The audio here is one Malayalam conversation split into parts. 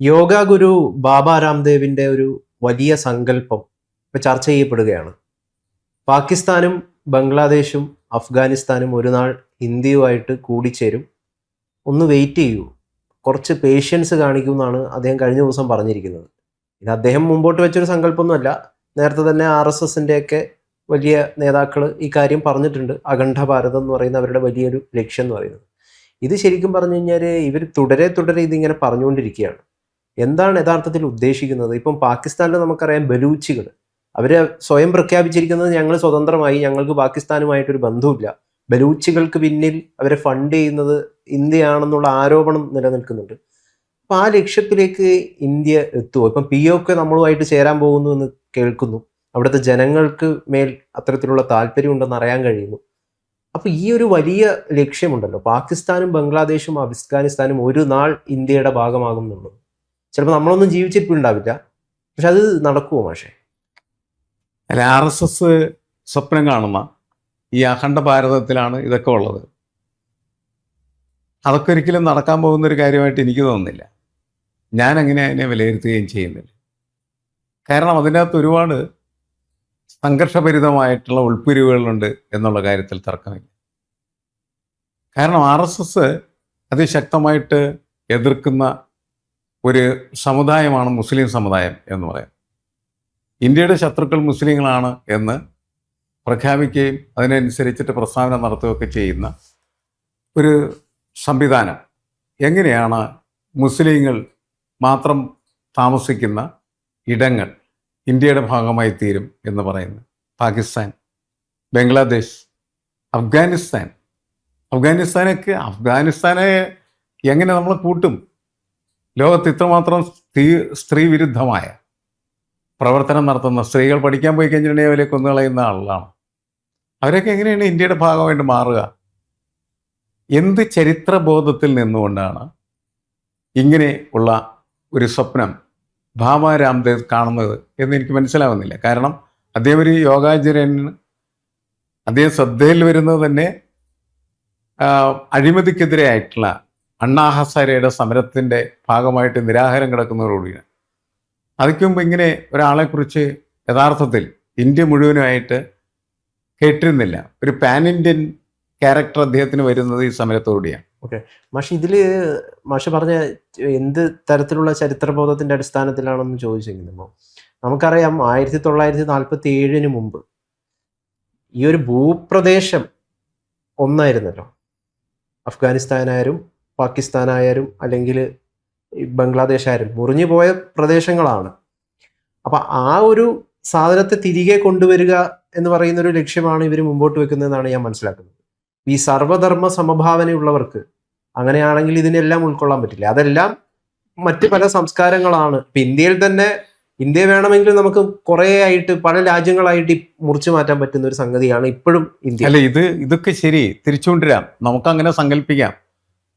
യോഗ ഗുരു ബാബ രാംദേവിന്റെ ഒരു വലിയ സങ്കല്പം ഇപ്പൊ ചർച്ച ചെയ്യപ്പെടുകയാണ്. പാകിസ്ഥാനും ബംഗ്ലാദേശും അഫ്ഗാനിസ്ഥാനും ഒരു നാൾ ഇന്ത്യയുമായിട്ട് കൂടിച്ചേരും. ഒന്ന് വെയിറ്റ് ചെയ്യൂ, കുറച്ച് പേഷ്യൻസ് കാണിക്കൂ എന്നാണ് അദ്ദേഹം കഴിഞ്ഞ ദിവസം പറഞ്ഞിരിക്കുന്നത്. ഇത് അദ്ദേഹം മുമ്പോട്ട് വെച്ചൊരു സങ്കല്പമൊന്നുമല്ല. നേരത്തെ തന്നെ RSSന്റെ ഒക്കെ വലിയ നേതാക്കൾ ഈ കാര്യം പറഞ്ഞിട്ടുണ്ട്. അഖണ്ഡ ഭാരതം എന്ന് പറയുന്ന അവരുടെ വലിയൊരു ലക്ഷ്യം എന്ന് പറയുന്നത്. ഇത് ശരിക്കും പറഞ്ഞു കഴിഞ്ഞാൽ ഇവർ തുടരെ ഇതിങ്ങനെ പറഞ്ഞുകൊണ്ടിരിക്കുകയാണ്. എന്താണ് യഥാർത്ഥത്തിൽ ഉദ്ദേശിക്കുന്നത്? ഇപ്പം പാകിസ്ഥാനിൽ നമുക്കറിയാം ബലൂച്ചികൾ, അവർ സ്വയം പ്രഖ്യാപിച്ചിരിക്കുന്നത് ഞങ്ങൾ സ്വതന്ത്രമായി, ഞങ്ങൾക്ക് പാകിസ്ഥാനുമായിട്ടൊരു ബന്ധവുമില്ല. ബലൂച്ചികൾക്ക് പിന്നിൽ അവരെ ഫണ്ട് ചെയ്യുന്നത് ഇന്ത്യയാണെന്നുള്ള ആരോപണം നിലനിൽക്കുന്നുണ്ട്. അപ്പം ആ ലക്ഷ്യത്തിലേക്ക് ഇന്ത്യ എത്തുമോ? ഇപ്പം POK നമ്മളുമായിട്ട് ചേരാൻ പോകുന്നു എന്ന് കേൾക്കുന്നു. അവിടുത്തെ ജനങ്ങൾക്ക് മേൽ അത്തരത്തിലുള്ള താല്പര്യം ഉണ്ടെന്ന് അറിയാൻ കഴിയുന്നു. അപ്പോൾ ഈ ഒരു വലിയ ലക്ഷ്യമുണ്ടല്ലോ, പാകിസ്ഥാനും ബംഗ്ലാദേശും അഫ്ഗാനിസ്ഥാനും ഒരു നാൾ ഇന്ത്യയുടെ ഭാഗമാകുന്നുള്ളത്. ചിലപ്പോൾ നമ്മളൊന്നും ജീവിച്ചിരിപ്പുണ്ടാവില്ല, പക്ഷെ അത് നടക്കുമോ മാഷേ? അല്ല, RSS സ്വപ്നം കാണുന്ന ഈ അഖണ്ഡ ഭാരതത്തിലാണ് ഇതൊക്കെ ഉള്ളത്. അതൊക്കെ ഒരിക്കലും നടക്കാൻ പോകുന്നൊരു കാര്യമായിട്ട് എനിക്ക് തോന്നുന്നില്ല. ഞാൻ അങ്ങനെ അതിനെ വിലയിരുത്തുകയും ചെയ്യുന്നില്ല. കാരണം അതിനകത്ത് ഒരുപാട് സംഘർഷഭരിതമായിട്ടുള്ള ഉൾപ്പിരിവുകളുണ്ട് എന്നുള്ള കാര്യത്തിൽ തർക്കമില്ല. കാരണം RSS അതിശക്തമായിട്ട് എതിർക്കുന്ന ഒരു സമുദായമാണ് മുസ്ലിം സമുദായം എന്ന് പറയാം. ഇന്ത്യയുടെ ശത്രുക്കൾ മുസ്ലിങ്ങളാണ് എന്ന് പ്രഖ്യാപിക്കുകയും അതിനനുസരിച്ചിട്ട് പ്രസ്താവന നടത്തുകയൊക്കെ ചെയ്യുന്ന ഒരു സംവിധാനം എങ്ങനെയാണ് മുസ്ലിങ്ങൾ മാത്രം താമസിക്കുന്ന ഇടങ്ങൾ ഇന്ത്യയുടെ ഭാഗമായി തീരും എന്ന് പറയുന്നത്? പാകിസ്ഥാൻ, ബംഗ്ലാദേശ്, അഫ്ഗാനിസ്ഥാനെ എങ്ങനെ നമ്മൾ കൂട്ടും? ലോകത്ത് ഇത്രമാത്രം സ്ത്രീ വിരുദ്ധമായ പ്രവർത്തനം നടത്തുന്ന, സ്ത്രീകൾ പഠിക്കാൻ പോയി കഴിഞ്ഞിട്ടുണ്ടെങ്കിൽ അവരെ കൊന്നുകളയുന്ന ആളുകളാണ്. അവരൊക്കെ എങ്ങനെയാണ് ഇന്ത്യയുടെ ഭാഗമായിട്ട് മാറുക? എന്ത് ചരിത്രബോധത്തിൽ നിന്നുകൊണ്ടാണ് ഇങ്ങനെ ഉള്ള ഒരു സ്വപ്നം ബാബ രാംദേവ് കാണുന്നത് എന്ന് എനിക്ക് മനസ്സിലാവുന്നില്ല. കാരണം അദ്ദേഹം ഒരു യോഗാചാര്യന്, അദ്ദേഹം ശ്രദ്ധയിൽ വരുന്നത് തന്നെ അഴിമതിക്കെതിരെയായിട്ടുള്ള അണ്ണാ ഹസാരയുടെ സമരത്തിൻ്റെ ഭാഗമായിട്ട് നിരാഹാരം കിടക്കുന്നതോടുകൂടിയാണ്. അതിക്ക് മുമ്പ് ഇങ്ങനെ ഒരാളെക്കുറിച്ച് യഥാർത്ഥത്തിൽ ഇന്ത്യ മുഴുവനുമായിട്ട് കേട്ടിരുന്നില്ല. ഒരു പാൻ ഇന്ത്യൻ ക്യാരക്ടർ അദ്ദേഹത്തിന് വരുന്നത് ഈ സമരത്തോടെയാണ്. ഓക്കെ മാഷ്, ഇതിൽ മാഷ് പറഞ്ഞ എന്ത് തരത്തിലുള്ള ചരിത്രബോധത്തിൻ്റെ അടിസ്ഥാനത്തിലാണെന്ന് ചോദിച്ചെങ്കിലുമ്പോൾ നമുക്കറിയാം 1947 മുമ്പ് ഈ ഒരു ഭൂപ്രദേശം ഒന്നായിരുന്നല്ലോ. അഫ്ഗാനിസ്ഥാനായാലും പാകിസ്ഥാനായാലും അല്ലെങ്കിൽ ബംഗ്ലാദേശ് ആയാലും മുറിഞ്ഞു പോയ പ്രദേശങ്ങളാണ്. അപ്പം ആ ഒരു സാധനത്തെ തിരികെ കൊണ്ടുവരിക എന്ന് പറയുന്ന ഒരു ലക്ഷ്യമാണ് ഇവർ മുമ്പോട്ട് വെക്കുന്നതെന്നാണ് ഞാൻ മനസ്സിലാക്കുന്നത്. ഈ സർവധർമ്മ സമഭാവനയുള്ളവർക്ക് അങ്ങനെയാണെങ്കിൽ ഇതിനെല്ലാം ഉൾക്കൊള്ളാൻ പറ്റില്ല. അതെല്ലാം മറ്റ് പല സംസ്കാരങ്ങളാണ്. ഇപ്പം ഇന്ത്യയിൽ തന്നെ ഇന്ത്യ വേണമെങ്കിൽ നമുക്ക് കുറേ ആയിട്ട് പല രാജ്യങ്ങളായിട്ട് മുറിച്ചു മാറ്റാൻ പറ്റുന്ന ഒരു സംഗതിയാണ് ഇപ്പോഴും ഇന്ത്യ. അല്ല, ഇതൊക്കെ ശരി, തിരിച്ചുകൊണ്ടുവരാം, നമുക്കങ്ങനെ സങ്കല്പിക്കാം.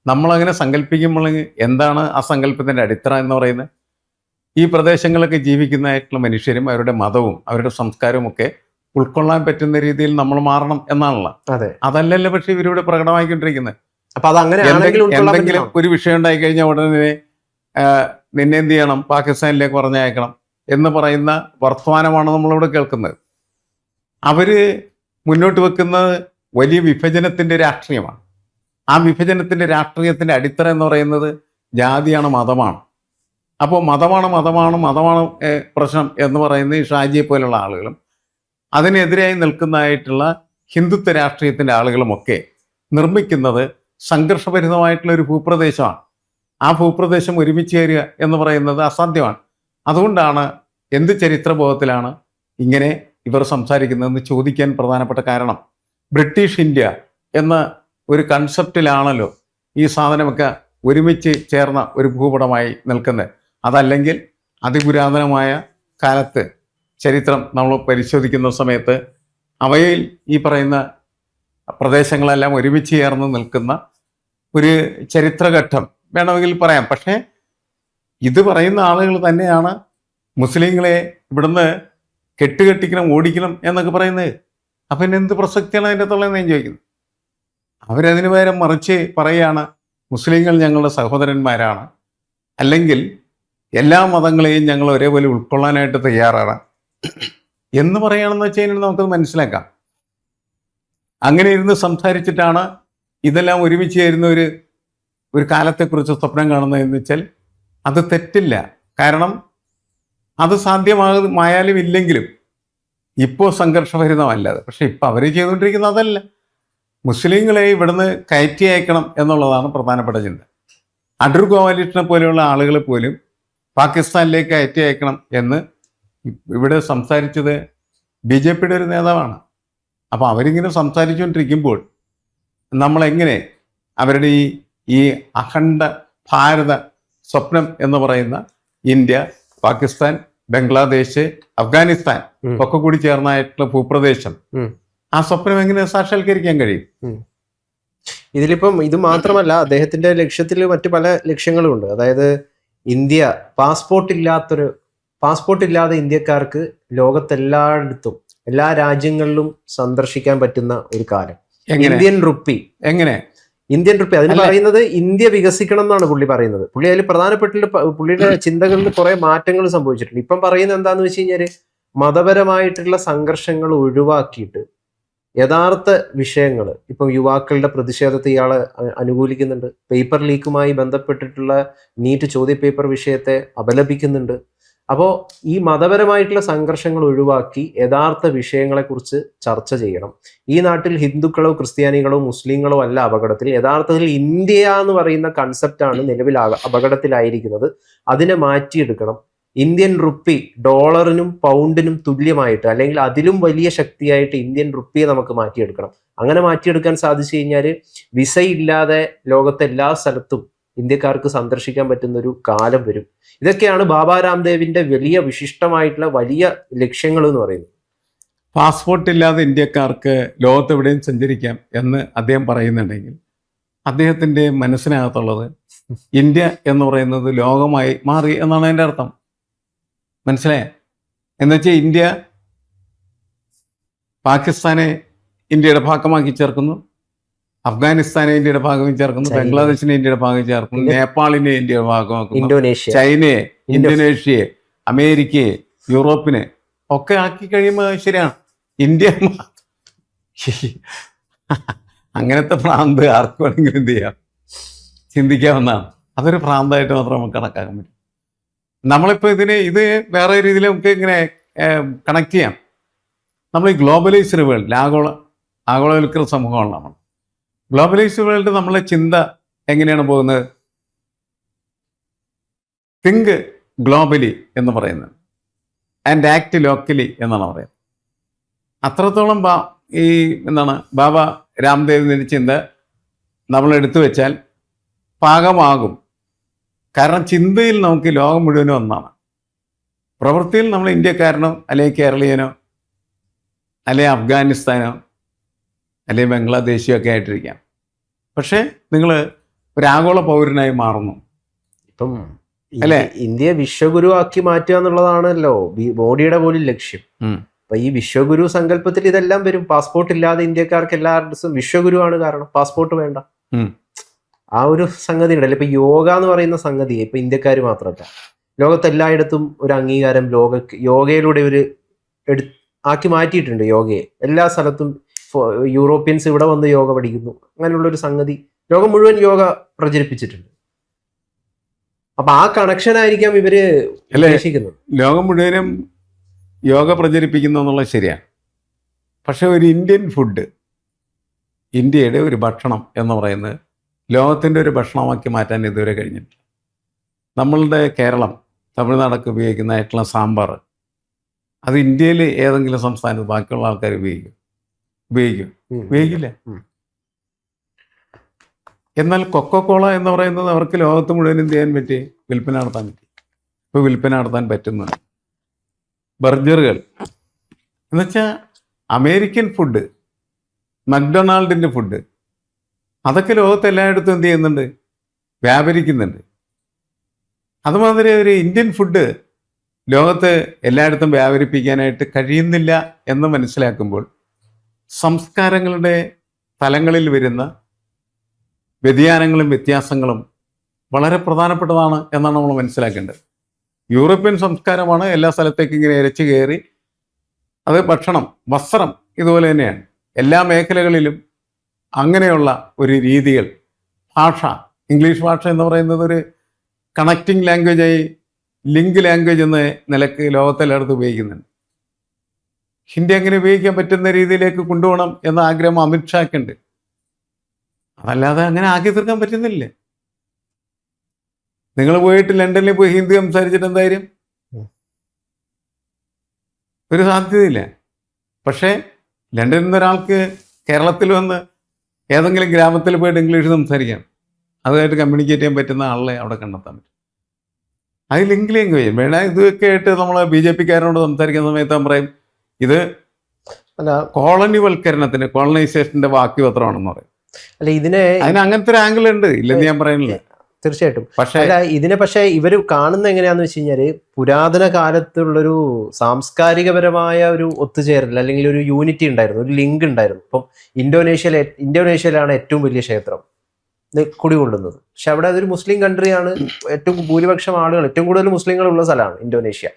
നമ്മളങ്ങനെ സങ്കല്പിക്കുമ്പോൾ എന്താണ് ആ സങ്കല്പത്തിൻ്റെ അടിത്തറ എന്ന് പറയുന്നത്? ഈ പ്രദേശങ്ങളൊക്കെ ജീവിക്കുന്നതായിട്ടുള്ള മനുഷ്യരും അവരുടെ മതവും അവരുടെ സംസ്കാരവും ഒക്കെ ഉൾക്കൊള്ളാൻ പറ്റുന്ന രീതിയിൽ നമ്മൾ മാറണം എന്നാണല്ലോ. അതെ, അതല്ലല്ലോ പക്ഷെ ഇവരിവിടെ പ്രകടമായിക്കൊണ്ടിരിക്കുന്നത്. അപ്പൊ അതങ്ങനെ എന്തെങ്കിലും ഒരു വിഷയം ഉണ്ടായി കഴിഞ്ഞാൽ ഉടനെ നിന്നെ എന്ത് ചെയ്യണം, പാകിസ്ഥാനിലേക്ക് പറഞ്ഞയക്കണം എന്ന് പറയുന്ന വർത്തമാനമാണ് നമ്മളിവിടെ കേൾക്കുന്നത്. അവര് മുന്നോട്ട് വെക്കുന്നത് വലിയ വിഭജനത്തിന്റെ രാഷ്ട്രീയമാണ്. ആ വിഭജനത്തിന്റെ രാഷ്ട്രീയത്തിന്റെ അടിത്തറ എന്ന് പറയുന്നത് ജാതിയാണ്, മതമാണ്. അപ്പോൾ മതമാണ് പ്രശ്നം എന്ന് പറയുന്ന ഈ ഷാജിയെ പോലുള്ള ആളുകളും അതിനെതിരായി നിൽക്കുന്നതായിട്ടുള്ള ഹിന്ദുത്വ രാഷ്ട്രീയത്തിൻ്റെ ആളുകളുമൊക്കെ നിർമ്മിക്കുന്നത് സംഘർഷഭരിതമായിട്ടുള്ള ഒരു ഭൂപ്രദേശമാണ്. ആ ഭൂപ്രദേശം ഒരുമിച്ച് ചേരുക എന്ന് പറയുന്നത് അസാധ്യമാണ്. അതുകൊണ്ടാണ് എന്ത് ചരിത്രബോധത്തിലാണ് ഇങ്ങനെ ഇവർ സംസാരിക്കുന്നതെന്ന് ചോദിക്കാൻ പ്രധാനപ്പെട്ട കാരണം, ബ്രിട്ടീഷ് ഇന്ത്യ എന്ന ഒരു കൺസെപ്റ്റിലാണല്ലോ ഈ സാധനമൊക്കെ ഒരുമിച്ച് ചേർന്ന ഒരു ഭൂപടമായി നിൽക്കുന്നത്. അതല്ലെങ്കിൽ അതിപുരാതനമായ കാലത്ത് ചരിത്രം നമ്മൾ പരിശോധിക്കുന്ന സമയത്ത് അവയിൽ ഈ പറയുന്ന പ്രദേശങ്ങളെല്ലാം ഒരുമിച്ച് ചേർന്ന് നിൽക്കുന്ന ഒരു ചരിത്രഘട്ടം വേണമെങ്കിൽ പറയാം. പക്ഷേ ഇത് പറയുന്ന ആളുകൾ തന്നെയാണ് മുസ്ലിങ്ങളെ ഇവിടുന്ന് കെട്ടുകെട്ടിക്കണം, ഓടിക്കണം എന്നൊക്കെ പറയുന്നത്. അപ്പം പിന്നെ എന്ത് പ്രസക്തിയാണ് അതിൻ്റെ തുള്ളതെന്ന് ഞാൻ ചോദിക്കുന്നത്. അവരതിന് പകരം മറിച്ച് പറയുകയാണ് മുസ്ലിങ്ങൾ ഞങ്ങളുടെ സഹോദരന്മാരാണ്, അല്ലെങ്കിൽ എല്ലാ മതങ്ങളെയും ഞങ്ങൾ ഒരേപോലെ ഉൾക്കൊള്ളാനായിട്ട് തയ്യാറാണ് എന്ന് പറയുകയാണെന്ന് വെച്ച് കഴിഞ്ഞാൽ നമുക്കത് മനസ്സിലാക്കാം. അങ്ങനെ ഇരുന്ന് സംസാരിച്ചിട്ടാണ് ഇതെല്ലാം ഒരുമിച്ച് ചേരുന്ന ഒരു കാലത്തെക്കുറിച്ച് സ്വപ്നം കാണുന്നതെന്ന് വെച്ചാൽ അത് തെറ്റില്ല. കാരണം അത് സാധ്യമായാലും ഇല്ലെങ്കിലും ഇപ്പോൾ സംഘർഷഭരിതമല്ലത്. പക്ഷെ ഇപ്പം അവർ ചെയ്തുകൊണ്ടിരിക്കുന്നത് അതല്ല. മുസ്ലിങ്ങളെ ഇവിടുന്ന് കയറ്റി അയക്കണം എന്നുള്ളതാണ് പ്രധാനപ്പെട്ട ചിന്ത. അടൂർ ഗോപാലകൃഷ്ണനെ പോലെയുള്ള ആളുകളെ പോലും പാകിസ്ഥാനിലേക്ക് കയറ്റി അയക്കണം എന്ന് ഇവിടെ സംസാരിച്ചത് BJPയുടെ ഒരു നേതാവാണ്. അപ്പോൾ അവരിങ്ങനെ സംസാരിച്ചുകൊണ്ടിരിക്കുമ്പോൾ നമ്മളെങ്ങനെ അവരുടെ ഈ അഖണ്ഡ ഭാരത സ്വപ്നം എന്ന് പറയുന്ന ഇന്ത്യ, പാകിസ്ഥാൻ, ബംഗ്ലാദേശ്, അഫ്ഗാനിസ്ഥാൻ ഒക്കെ കൂടി ചേർന്നായിട്ടുള്ള ഭൂപ്രദേശം, ആ സ്വപ്നം എങ്ങനെ സാക്ഷാത്കരിക്കാൻ കഴിയും? ഇതിലിപ്പം ഇത് മാത്രമല്ല, അദ്ദേഹത്തിന്റെ ലക്ഷ്യത്തിൽ മറ്റു പല ലക്ഷ്യങ്ങളും ഉണ്ട്. അതായത് ഇന്ത്യ പാസ്പോർട്ട് ഇല്ലാതെ ഇന്ത്യക്കാർക്ക് ലോകത്തെല്ലായിടത്തും എല്ലാ രാജ്യങ്ങളിലും സന്ദർശിക്കാൻ പറ്റുന്ന ഒരു കാലം. ഇന്ത്യൻ റുപ്പി അതിന് പറയുന്നത് ഇന്ത്യ വികസിക്കണം എന്നാണ് പുള്ളി പറയുന്നത്. പുള്ളി അതിൽ പ്രധാനപ്പെട്ടിട്ട് പുള്ളിയുടെ ചിന്തകളിൽ കുറെ മാറ്റങ്ങൾ സംഭവിച്ചിട്ടുണ്ട്. ഇപ്പം പറയുന്നത് എന്താന്ന് വെച്ച് കഴിഞ്ഞാല് മതപരമായിട്ടുള്ള സംഘർഷങ്ങൾ ഒഴിവാക്കിയിട്ട് യഥാർത്ഥ വിഷയങ്ങൾ, ഇപ്പം യുവാക്കളുടെ പ്രതിഷേധത്തെ ഇയാൾ അനുകൂലിക്കുന്നുണ്ട്. പേപ്പർ ലീക്കുമായി ബന്ധപ്പെട്ടിട്ടുള്ള നീറ്റ് ചോദ്യപേപ്പർ വിഷയത്തെ അപലപിക്കുന്നുണ്ട്. അപ്പോൾ ഈ മതപരമായിട്ടുള്ള സംഘർഷങ്ങൾ ഒഴിവാക്കി യഥാർത്ഥ വിഷയങ്ങളെക്കുറിച്ച് ചർച്ച ചെയ്യണം. ഈ നാട്ടിൽ ഹിന്ദുക്കളോ ക്രിസ്ത്യാനികളോ മുസ്ലിങ്ങളോ അല്ല അപകടത്തിൽ. യഥാർത്ഥത്തിൽ ഇന്ത്യ എന്ന് പറയുന്ന കൺസെപ്റ്റാണ് നിലവിൽ അപകടത്തിലായിരിക്കുന്നത്. അതിനെ മാറ്റിയെടുക്കണം. ഇന്ത്യൻ റുപ്പി ഡോളറിനും പൗണ്ടിനും തുല്യമായിട്ട്, അല്ലെങ്കിൽ അതിലും വലിയ ശക്തിയായിട്ട് ഇന്ത്യൻ റുപ്പിയെ നമുക്ക് മാറ്റിയെടുക്കണം. അങ്ങനെ മാറ്റിയെടുക്കാൻ സാധിച്ചു കഴിഞ്ഞാൽ വിസയില്ലാതെ ലോകത്തെ എല്ലാ സ്ഥലത്തും ഇന്ത്യക്കാർക്ക് സന്ദർശിക്കാൻ പറ്റുന്ന ഒരു കാലം വരും. ഇതൊക്കെയാണ് ബാബ രാംദേവിന്റെ വലിയ വിശിഷ്ടമായിട്ടുള്ള വലിയ ലക്ഷ്യങ്ങൾ എന്ന് പറയുന്നത്. പാസ്പോർട്ട് ഇല്ലാതെ ഇന്ത്യക്കാർക്ക് ലോകത്തെവിടെയും സഞ്ചരിക്കാം എന്ന് അദ്ദേഹം പറയുന്നുണ്ടെങ്കിൽ അദ്ദേഹത്തിൻ്റെ മനസ്സിനകത്തുള്ളത് ഇന്ത്യ എന്ന് പറയുന്നത് ലോകമായി മാറി എന്നാണ് അതിൻ്റെ അർത്ഥം. മനസ്സിലായ? എന്നുവെച്ചാൽ ഇന്ത്യ പാകിസ്ഥാനെ ഇന്ത്യയുടെ ഭാഗമാക്കി ചേർക്കുന്നു, അഫ്ഗാനിസ്ഥാനെ ഇന്ത്യയുടെ ഭാഗമാക്കി ചേർക്കുന്നു, ബംഗ്ലാദേശിനെ ഇന്ത്യയുടെ ഭാഗമാക്കി ചേർക്കുന്നു, നേപ്പാളിനെ ഇന്ത്യയുടെ ഭാഗമാക്കുന്നു, ചൈനയെ, ഇന്തോനേഷ്യയെ, അമേരിക്കയെ, യൂറോപ്പിനെ ഒക്കെ ആക്കി കഴിയുമ്പോൾ ശരിയാണ്. ഇന്ത്യ അങ്ങനത്തെ ഭ്രാന്ത് ആർക്ക് വേണമെങ്കിലും എന്ത് ചെയ്യാം, ചിന്തിക്കാവുന്നതാണ്. അതൊരു ഭ്രാന്തായിട്ട് മാത്രം നമുക്ക് കണക്കാക്കാൻ പറ്റും. നമ്മളിപ്പോൾ ഇത് വേറെ രീതിയിൽ നമുക്ക് ഇങ്ങനെ കണക്ട് ചെയ്യാം. നമ്മൾ ഈ ഗ്ലോബലൈസ്ഡ് വേൾഡിൽ ആഗോളവൽക്കൃത സമൂഹമാണ് നമ്മൾ. ഗ്ലോബലൈസ്ഡ് വേൾഡ് നമ്മളെ ചിന്ത എങ്ങനെയാണ് പോകുന്നത്? തിങ്ക് ഗ്ലോബലി എന്ന് പറയുന്നത് ആൻഡ് ആക്ട് ലോക്കലി എന്നാണ് പറയുന്നത്. അത്രത്തോളം ബാബ രാംദേവിൻ്റെ ചിന്ത നമ്മൾ എടുത്തു വെച്ചാൽ പാകമാകും. കാരണം ചിന്തയിൽ നമുക്ക് ലോകം മുഴുവനും ഒന്നാണ്. പ്രവൃത്തിയിൽ നമ്മൾ ഇന്ത്യക്കാരനോ അല്ലെങ്കിൽ കേരളീയനോ അല്ലെങ്കിൽ അഫ്ഗാനിസ്ഥാനോ അല്ലെങ്കിൽ ബംഗ്ലാദേശിയോ ഒക്കെ ആയിട്ടിരിക്കാം. പക്ഷേ നിങ്ങൾ ഒരാഗോള പൗരനായി മാറുന്നു. ഇപ്പം അല്ലെ, ഇന്ത്യ വിശ്വഗുരു ആക്കി മാറ്റുക എന്നുള്ളതാണല്ലോ മോഡിയുടെ പോലും ലക്ഷ്യം. അപ്പൊ ഈ വിശ്വഗുരു സങ്കല്പത്തിൽ ഇതെല്ലാം വരും. പാസ്പോർട്ട് ഇല്ലാതെ ഇന്ത്യക്കാർക്ക് എല്ലാവരുടെയും വിശ്വഗുരുവാണ്. കാരണം പാസ്പോർട്ട് വേണ്ട. ആ ഒരു സംഗതി ഉണ്ടല്ലോ. ഇപ്പൊ യോഗ എന്ന് പറയുന്ന സംഗതി ഇപ്പൊ ഇന്ത്യക്കാർ മാത്രമല്ല, ലോകത്തെല്ലായിടത്തും ഒരു അംഗീകാരം യോഗയിലൂടെ ആക്കി മാറ്റിയിട്ടുണ്ട്. യോഗയെ എല്ലാ സ്ഥലത്തും യൂറോപ്യൻസ് ഇവിടെ വന്ന് യോഗ പഠിക്കുന്നു. അങ്ങനെയുള്ള ഒരു സംഗതി ലോകം മുഴുവൻ യോഗ പ്രചരിപ്പിച്ചിട്ടുണ്ട്. അപ്പൊ ആ കണക്ഷൻ ആയിരിക്കാം ഇവര് ഉദ്ദേശിക്കുന്നത്. ലോകം മുഴുവനും യോഗ പ്രചരിപ്പിക്കുന്നു എന്നുള്ളത് ശരിയാണ്. പക്ഷെ ഒരു ഇന്ത്യൻ ഫുഡ്, ഇന്ത്യയുടെ ഒരു ഭക്ഷണം എന്ന് പറയുന്നത് ലോകത്തിൻ്റെ ഒരു ഭക്ഷണമാക്കി മാറ്റാൻ ഇതുവരെ കഴിഞ്ഞിട്ടില്ല. നമ്മളുടെ കേരളം, തമിഴ്നാടൊക്കെ ഉപയോഗിക്കുന്നതായിട്ടുള്ള സാമ്പാർ, അത് ഇന്ത്യയിൽ ഏതെങ്കിലും സംസ്ഥാനത്ത് ബാക്കിയുള്ള ആൾക്കാർ ഉപയോഗിക്കില്ല. എന്നാൽ കൊക്കോകോള എന്ന് പറയുന്നത് അവർക്ക് ലോകത്ത് മുഴുവൻ എന്ത് ചെയ്യാൻ പറ്റി? വിൽപ്പന നടത്താൻ പറ്റി. ഇപ്പോൾ വിൽപ്പന നടത്താൻ പറ്റുന്നത് ബർഗറുകൾ എന്നുവെച്ചാൽ അമേരിക്കൻ ഫുഡ്, മക്ഡൊണാൾഡിൻ്റെ ഫുഡ്, അതൊക്കെ ലോകത്ത് എല്ലായിടത്തും എന്ത് ചെയ്യുന്നുണ്ട്? വ്യാപരിക്കുന്നുണ്ട്. അതുമാതിരി ഒരു ഇന്ത്യൻ ഫുഡ് ലോകത്ത് എല്ലായിടത്തും വ്യാപരിപ്പിക്കാനായിട്ട് കഴിയുന്നില്ല എന്ന് മനസ്സിലാക്കുമ്പോൾ സംസ്കാരങ്ങളുടെ തലങ്ങളിൽ വരുന്ന വ്യതിയാനങ്ങളും വ്യത്യാസങ്ങളും വളരെ പ്രധാനപ്പെട്ടതാണ് എന്നാണ് നമ്മൾ മനസ്സിലാക്കേണ്ടത്. യൂറോപ്യൻ സംസ്കാരമാണ് എല്ലാ സ്ഥലത്തേക്കും ഇങ്ങനെ ഇരച്ചു കയറി. അത് ഭക്ഷണം, വസ്ത്രം ഇതുപോലെ തന്നെയാണ്. എല്ലാ മേഖലകളിലും അങ്ങനെയുള്ള ഒരു രീതികൾ. ഭാഷ, ഇംഗ്ലീഷ് ഭാഷ എന്ന് പറയുന്നത് ഒരു കണക്റ്റിംഗ് ലാംഗ്വേജായി, ലിങ്ക് ലാംഗ്വേജ് എന്ന നിലക്ക് ലോകത്തെല്ലായിടത്തും ഉപയോഗിക്കുന്നുണ്ട്. ഹിന്ദി അങ്ങനെ ഉപയോഗിക്കാൻ പറ്റുന്ന രീതിയിലേക്ക് കൊണ്ടുപോകണം എന്ന ആഗ്രഹം അമിത്ഷാക്കുണ്ട്. അതല്ലാതെ അങ്ങനെ ആക്കി തീർക്കാൻ പറ്റുന്നില്ല. നിങ്ങൾ പോയിട്ട് ലണ്ടനിൽ പോയി ഹിന്ദി സംസാരിച്ചിട്ട് എന്തായാലും ഒരു സാധ്യതയില്ല. പക്ഷേ ലണ്ടനിൽ നിന്ന് ഒരാൾക്ക് കേരളത്തിൽ വന്ന് ഏതെങ്കിലും ഗ്രാമത്തിൽ പോയിട്ട് ഇംഗ്ലീഷ് സംസാരിക്കാം, അതുമായിട്ട് കമ്മ്യൂണിക്കേറ്റ് ചെയ്യാൻ പറ്റുന്ന ആളെ അവിടെ കണ്ടെത്താൻ പറ്റും. അത് ലിങ്ക് ലാംഗ്വേജ് വേണം. ഇതൊക്കെ ആയിട്ട് നമ്മൾ BJP-കാരനോട് സംസാരിക്കുന്ന സമയത്ത് പറയും ഇത് അല്ല കോളനിവൽക്കരണത്തിന്, കോളനൈസേഷന്റെ ബാക്കി പത്രമാണെന്ന് പറയും. അല്ല ഇതിനെ അതിന് അങ്ങനത്തെ ഒരു ആംഗിൾ ഉണ്ട്, ഇല്ലെന്ന് ഞാൻ പറയുന്നില്ല. തീർച്ചയായിട്ടും. പക്ഷേ അല്ല ഇതിനെ പക്ഷേ ഇവർ കാണുന്ന എങ്ങനെയാന്ന് വെച്ച് കഴിഞ്ഞാല് പുരാതന കാലത്തുള്ളൊരു സാംസ്കാരികപരമായ ഒരു ഒത്തുചേരൽ അല്ലെങ്കിൽ ഒരു യൂണിറ്റി ഉണ്ടായിരുന്നു, ഒരു ലിങ്ക് ഉണ്ടായിരുന്നു. ഇപ്പം ഇന്തോനേഷ്യയിലാണ് ഏറ്റവും വലിയ ക്ഷേത്രം കുടികൊള്ളുന്നത്. പക്ഷെ അവിടെ അതൊരു മുസ്ലിം കൺട്രിയാണ്. ഏറ്റവും ഭൂരിപക്ഷം ആളുകൾ, ഏറ്റവും കൂടുതൽ മുസ്ലിങ്ങളുള്ള സ്ഥലമാണ് ഇന്തോനേഷ്യ.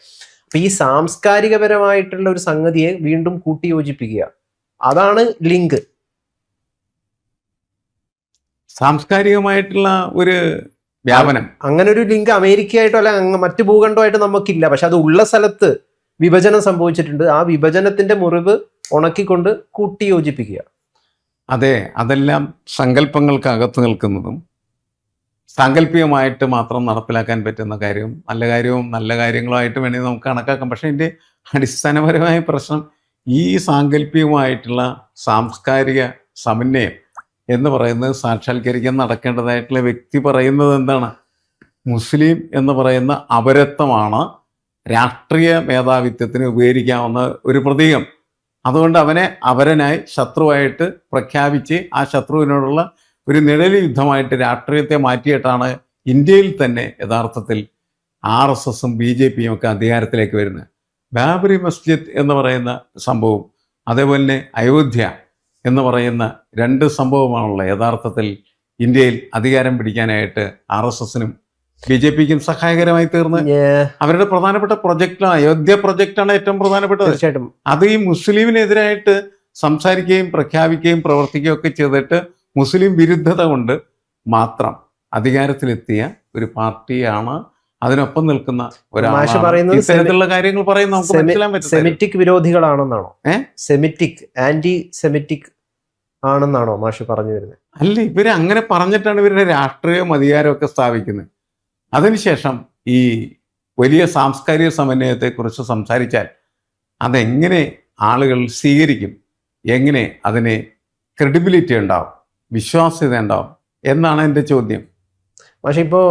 അപ്പൊ ഈ സാംസ്കാരികപരമായിട്ടുള്ള ഒരു സംഗതിയെ വീണ്ടും കൂട്ടിയോജിപ്പിക്കുക, അതാണ് ലിങ്ക്. സാംസ്കാരികമായിട്ടുള്ള ഒരു വ്യാപനം, അങ്ങനെ ഒരു ലിങ്ക് അമേരിക്കയായിട്ടോ അല്ല മറ്റു ഭൂഖണ്ഡമായിട്ട് നമുക്കില്ല. പക്ഷെ അത് ഉള്ള സ്ഥലത്ത് വിഭജനം സംഭവിച്ചിട്ടുണ്ട്. ആ വിഭജനത്തിന്റെ മുറിവ് ഉണക്കിക്കൊണ്ട് കൂട്ടിയോജിപ്പിക്കുക. അതെ, അതെല്ലാം സങ്കല്പങ്ങൾക്കകത്ത് നിൽക്കുന്നതും സാങ്കല്പികമായിട്ട് മാത്രം നടപ്പിലാക്കാൻ പറ്റുന്ന കാര്യവും നല്ല കാര്യങ്ങളുമായിട്ട് വേണമെങ്കിൽ നമുക്ക് കണക്കാക്കാം. പക്ഷെ ഇതിൻ്റെ അടിസ്ഥാനപരമായ പ്രശ്നം ഈ സാങ്കല്പികമായിട്ടുള്ള സാംസ്കാരിക സമന്വയം എന്ന് പറയുന്നത് സാക്ഷാത്കരിക്കാൻ നടക്കേണ്ടതായിട്ടുള്ള വ്യക്തി പറയുന്നത് എന്താണ്? മുസ്ലിം എന്ന് പറയുന്ന അപരത്വമാണ് രാഷ്ട്രീയ മേധാവിത്വത്തിന് ഉപകരിക്കാവുന്ന ഒരു പ്രതീകം. അതുകൊണ്ട് അവനെ അപരനായി, ശത്രുവായിട്ട് പ്രഖ്യാപിച്ച് ആ ശത്രുവിനോടുള്ള ഒരു നിഴൽ യുദ്ധമായിട്ട് രാഷ്ട്രീയത്തെ മാറ്റിയിട്ടാണ് ഇന്ത്യയിൽ തന്നെ യഥാർത്ഥത്തിൽ RSSും BJPയും ഒക്കെ അധികാരത്തിലേക്ക് വരുന്നത്. ബാബറി മസ്ജിദ് എന്ന് പറയുന്ന സംഭവം, അതേപോലെ തന്നെ അയോധ്യ എന്ന് പറയുന്ന രണ്ട് സംഭവമാണുള്ള യഥാർത്ഥത്തിൽ ഇന്ത്യയിൽ അധികാരം പിടിക്കാനായിട്ട് RSSനും BJPക്കും സഹായകരമായി തീർന്ന് അവരുടെ പ്രധാനപ്പെട്ട പ്രൊജക്റ്റാണ് അയോധ്യ പ്രൊജക്റ്റാണ് ഏറ്റവും പ്രധാനപ്പെട്ടത്. തീർച്ചയായിട്ടും അത് ഈ മുസ്ലിമിനെതിരായിട്ട് സംസാരിക്കുകയും പ്രഖ്യാപിക്കുകയും പ്രവർത്തിക്കുകയും ഒക്കെ ചെയ്തിട്ട് മുസ്ലിം വിരുദ്ധത കൊണ്ട് മാത്രം അധികാരത്തിലെത്തിയ ഒരു പാർട്ടിയാണ്. അതിനൊപ്പം നിൽക്കുന്ന ഒരാളാണ് ഇത്തരത്തിലുള്ള കാര്യങ്ങൾ പറയുന്നത് നമുക്ക് മനസ്സിലാൻ പറ്റും. സെമിറ്റിക് വിരോധികളാണെന്നാണോ? സെമിറ്റിക്, ആന്റി സെമിറ്റിക് ആണെന്നാണോ മാഷ് പറഞ്ഞു വരുന്നത്? അല്ല, ഇവര് അങ്ങനെ പറഞ്ഞിട്ടാണ് ഇവരുടെ രാഷ്ട്രീയവും അധികാരവും ഒക്കെ സ്ഥാപിക്കുന്നത്. അതിനുശേഷം ഈ വലിയ സാംസ്കാരിക സമന്വയത്തെക്കുറിച്ച് സംസാരിച്ചാൽ അതെങ്ങനെ ആളുകൾ സ്വീകരിക്കും, എങ്ങനെ അതിന് ക്രെഡിബിലിറ്റി ഉണ്ടാവും, വിശ്വാസ്യത ഉണ്ടാവും എന്നാണ് എൻ്റെ ചോദ്യം. പക്ഷെ ഇപ്പോൾ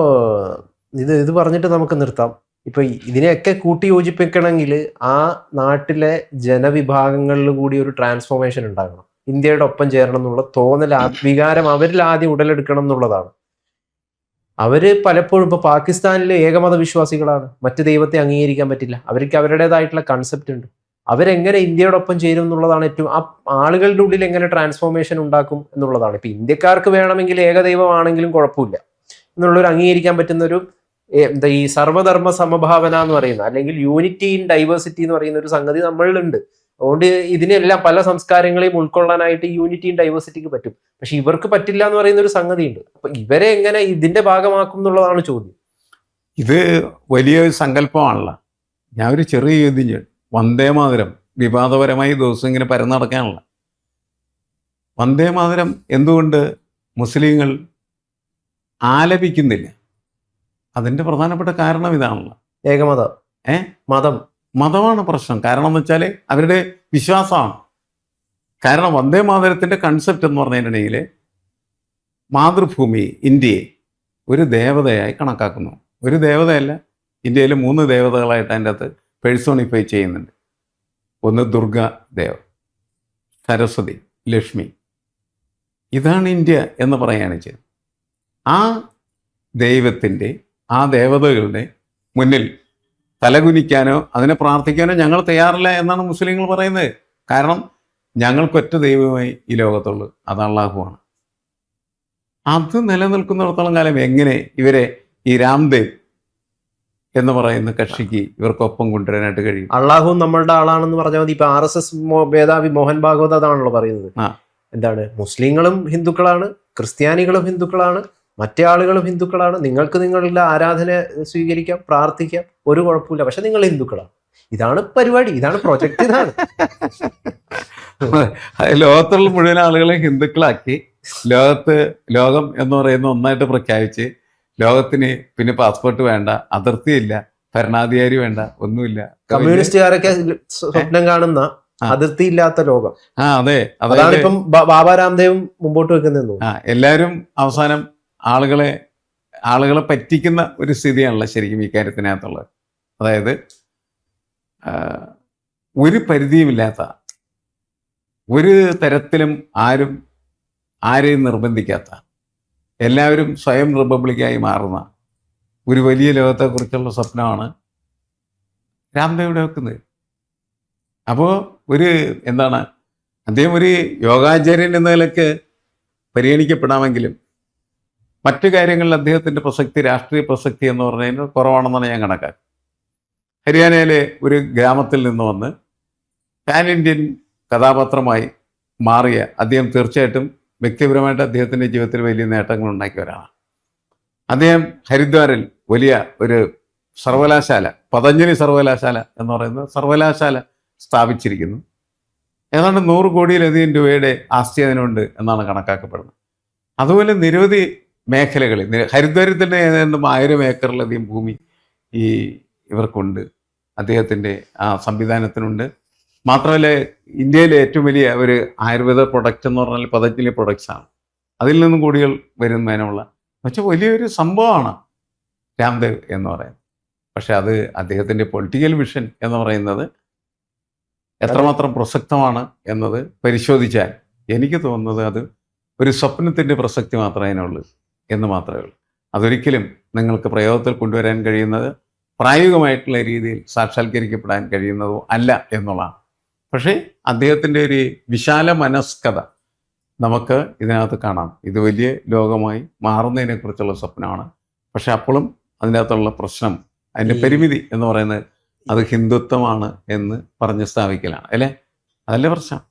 ഇത് പറഞ്ഞിട്ട് നമുക്ക് നിർത്താം. ഇപ്പൊ ഇതിനെയൊക്കെ കൂട്ടി യോജിപ്പിക്കണമെങ്കിൽ ആ നാട്ടിലെ ജനവിഭാഗങ്ങളിൽ കൂടി ഒരു ട്രാൻസ്ഫോർമേഷൻ ഉണ്ടാകണം. ഇന്ത്യയുടെ ഒപ്പം ചേരണം എന്നുള്ള തോന്നൽ, വികാരം അവരിൽ ആദ്യം ഉടലെടുക്കണം എന്നുള്ളതാണ്. അവര് പലപ്പോഴും ഇപ്പൊ പാകിസ്ഥാനിലെ ഏകമത വിശ്വാസികളാണ്. മറ്റു ദൈവത്തെ അംഗീകരിക്കാൻ പറ്റില്ല. അവർക്ക് അവരുടേതായിട്ടുള്ള കൺസെപ്റ്റ് ഉണ്ട്. അവരെങ്ങനെ ഇന്ത്യയോടൊപ്പം ചേരും എന്നുള്ളതാണ് ഏറ്റവും. ആ ആളുകളുടെ ഉള്ളിൽ എങ്ങനെ ട്രാൻസ്ഫോർമേഷൻ ഉണ്ടാക്കും എന്നുള്ളതാണ്. ഇപ്പൊ ഇന്ത്യക്കാർക്ക് വേണമെങ്കിൽ ഏകദൈവമാണെങ്കിലും കുഴപ്പമില്ല എന്നുള്ളൊരു അംഗീകരിക്കാൻ പറ്റുന്ന ഒരു ഈ സർവധർമ്മ സമഭാവന എന്ന് പറയുന്ന, അല്ലെങ്കിൽ യൂണിറ്റി ഇൻ ഡൈവേഴ്സിറ്റി എന്ന് പറയുന്ന ഒരു സംഗതി നമ്മളിലുണ്ട്. അതുകൊണ്ട് ഇതിനെല്ലാം പല സംസ്കാരങ്ങളെയും ഉൾക്കൊള്ളാനായിട്ട് യൂണിറ്റി ഇൻ ഡൈവേഴ്സിറ്റിക്ക് പറ്റും. പക്ഷെ ഇവർക്ക് പറ്റില്ല എന്ന് പറയുന്ന ഒരു സംഗതി ഉണ്ട്. അപ്പൊ ഇവരെ എങ്ങനെ ഇതിന്റെ ഭാഗമാക്കും എന്നുള്ളതാണ് ചോദ്യം. ഇത് വലിയൊരു സങ്കല്പമാണല്ലോ. ഞാൻ ഒരു ചെറിയ ചോദ്യം ചെയ്യും. വന്ദേമാതരം വിവാദപരമായി ദിവസം ഇങ്ങനെ പരന്നു നടക്കാനുള്ള വന്ദേമാതരം എന്തുകൊണ്ട് മുസ്ലിങ്ങൾ ആലപിക്കുന്നില്ല? അതിൻ്റെ പ്രധാനപ്പെട്ട കാരണം ഇതാണല്ലോ, ഏകമത മതമാണ് പ്രശ്നം. കാരണം എന്ന് വെച്ചാൽ അവരുടെ വിശ്വാസമാണ്. കാരണം വന്ദേമാതരത്തിൻ്റെ കൺസെപ്റ്റ് എന്ന് പറഞ്ഞിട്ടുണ്ടെങ്കിൽ മാതൃഭൂമി ഇന്ത്യയെ ഒരു ദേവതയായി കണക്കാക്കുന്നു. ഒരു ദേവതയല്ല, ഇന്ത്യയിൽ 3 ദേവതകളായിട്ട് അതിൻ്റെ അകത്ത് പേഴ്സോണിഫൈ ചെയ്യുന്നുണ്ട്. ഒന്ന് ദുർഗ ദേവ, സരസ്വതി, ലക്ഷ്മി. ഇതാണ് ഇന്ത്യ എന്ന് പറയുകയാണ് ചെയ്യുന്നത്. ആ ദൈവത്തിൻ്റെ, ആ ദേവതകളുടെ മുന്നിൽ തലകുനിക്കാനോ അതിനെ പ്രാർത്ഥിക്കാനോ ഞങ്ങൾ തയ്യാറില്ല എന്നാണ് മുസ്ലിങ്ങൾ പറയുന്നത്. കാരണം ഞങ്ങൾക്കൊറ്റ ദൈവമായി ഈ ലോകത്തുള്ളൂ, അത് അള്ളാഹുവാണ്. അത് നിലനിൽക്കുന്നിടത്തോളം കാലം എങ്ങനെ ഇവരെ ഈ രാംദേവ് എന്ന് പറയുന്ന കക്ഷിക്ക് ഇവർക്കൊപ്പം കൊണ്ടുവരാനായിട്ട് കഴിയും. അള്ളാഹു നമ്മളുടെ ആളാണെന്ന് പറഞ്ഞാൽ മതി. ഇപ്പൊ RSS മേധാവി മോഹൻ ഭാഗവത് അതാണല്ലോ പറയുന്നത്. ആ. എന്താണ്, മുസ്ലിങ്ങളും ഹിന്ദുക്കളാണ്, ക്രിസ്ത്യാനികളും ഹിന്ദുക്കളാണ്, മറ്റേ ആളുകളും ഹിന്ദുക്കളാണ്, നിങ്ങൾക്ക് നിങ്ങളുടെ ആരാധന സ്വീകരിക്കാം, പ്രാർത്ഥിക്കാം, ഒരു കുഴപ്പമില്ല, പക്ഷെ നിങ്ങൾ ഹിന്ദുക്കളാണ്. ഇതാണ് പരിപാടി, ഇതാണ് പ്രൊജക്ട്, ഇതാണ്. ലോകത്തുള്ള മുഴുവൻ ആളുകളെ ഹിന്ദുക്കളാക്കി ലോകം എന്ന് പറയുന്ന ഒന്നായിട്ട് പ്രഖ്യാപിച്ച് ലോകത്തിന് പിന്നെ പാസ്പോർട്ട് വേണ്ട, അതിർത്തിയില്ല, ഭരണാധികാരി വേണ്ട, ഒന്നുമില്ല. കമ്മ്യൂണിസ്റ്റുകാരൊക്കെ സ്വപ്നം കാണുന്ന അതിർത്തി ഇല്ലാത്ത ലോകം. അതെ, അതാണ് ഇപ്പം ബാബാ രാംദേവും മുമ്പോട്ട് വെക്കുന്നതെന്ന്. എല്ലാവരും അവസാനം ആളുകളെ പറ്റിക്കുന്ന ഒരു സ്ഥിതിയാണല്ലോ ശരിക്കും ഈ കാര്യത്തിനകത്തുള്ളത്. അതായത് ഒരു പരിധിയുമില്ലാത്ത, ഒരു തരത്തിലും ആരെയും നിർബന്ധിക്കാത്ത, എല്ലാവരും സ്വയം റിപ്പബ്ലിക്കായി മാറുന്ന ഒരു വലിയ ലോകത്തെക്കുറിച്ചുള്ള സ്വപ്നമാണ് രാംദേവ് വെക്കുന്നത്. അപ്പോൾ അദ്ദേഹം ഒരു യോഗാചാര്യൻ എന്ന നിലയ്ക്ക് പരിഗണിക്കപ്പെടാമെങ്കിലും മറ്റു കാര്യങ്ങളിൽ അദ്ദേഹത്തിൻ്റെ പ്രസക്തി, രാഷ്ട്രീയ പ്രസക്തി എന്ന് പറഞ്ഞതിന് കുറവാണെന്നാണ് ഞാൻ കണക്കാക്കുന്നത്. ഹരിയാനയിലെ ഒരു ഗ്രാമത്തിൽ നിന്ന് വന്ന് പാൻ ഇന്ത്യൻ കഥാപാത്രമായി മാറിയ അദ്ദേഹം തീർച്ചയായിട്ടും വ്യക്തിപരമായിട്ട് അദ്ദേഹത്തിൻ്റെ ജീവിതത്തിൽ വലിയ നേട്ടങ്ങൾ ഉണ്ടാക്കിയവരാണ്. അദ്ദേഹം ഹരിദ്വാറിൽ വലിയ ഒരു സർവകലാശാല, പതഞ്ജലി സർവകലാശാല എന്ന് പറയുന്ന സർവകലാശാല സ്ഥാപിച്ചിരിക്കുന്നു. ഏതാണ്ട് 100 കോടിയിലധികം രൂപയുടെ ആസ്തി അതിനുണ്ട് എന്നാണ് കണക്കാക്കപ്പെടുന്നത്. അതുപോലെ നിരവധി മേഖലകളിൽ ഹരിദ്വാരിൽ തന്നെ ഏതാണ്ട് 1000 ഏക്കറിലധികം ഭൂമി ഇവർക്കുണ്ട്, അദ്ദേഹത്തിൻ്റെ ആ സംവിധാനത്തിനുണ്ട്. മാത്രമല്ല ഇന്ത്യയിലെ ഏറ്റവും വലിയ ഒരു ആയുർവേദ പ്രൊഡക്റ്റ് എന്ന് പറഞ്ഞാൽ പതഞ്ജലി പ്രൊഡക്ട്സാണ്. അതിൽ നിന്നും കോടികൾ വരുന്നതിനുള്ള പക്ഷെ വലിയൊരു സംഭവമാണ് രാംദേവ് എന്ന് പറയുന്നത്. പക്ഷെ അത് അദ്ദേഹത്തിൻ്റെ പൊളിറ്റിക്കൽ വിഷൻ എന്ന് പറയുന്നത് എത്രമാത്രം പ്രസക്തമാണ് എന്നത് പരിശോധിച്ചാൽ എനിക്ക് തോന്നുന്നത് അത് ഒരു സ്വപ്നത്തിൻ്റെ പ്രസക്തി മാത്രമേ അതിനുള്ളൂ എന്ന് മാത്രമേ ഉള്ളൂ. അതൊരിക്കലും നിങ്ങൾക്ക് പ്രയോഗത്തിൽ കൊണ്ടുവരാൻ കഴിയുന്നത്, പ്രായോഗികമായിട്ടുള്ള രീതിയിൽ സാക്ഷാത്കരിക്കപ്പെടാൻ കഴിയുന്നതോ അല്ല എന്നുള്ളതാണ്. പക്ഷേ അദ്ദേഹത്തിൻ്റെ ഒരു വിശാല മനസ്കത നമുക്ക് ഇതിനകത്ത് കാണാം. ഇത് വലിയ ലോകമായി മാറുന്നതിനെക്കുറിച്ചുള്ള സ്വപ്നമാണ്. പക്ഷെ അപ്പോഴും അതിനകത്തുള്ള പ്രശ്നം, അതിൻ്റെ പരിമിതി എന്ന് പറയുന്നത് അത് ഹിന്ദുത്വമാണ് എന്ന് പറഞ്ഞ് സ്ഥാപിക്കലാണ്, അല്ലേ? അതല്ലേ പ്രശ്നം.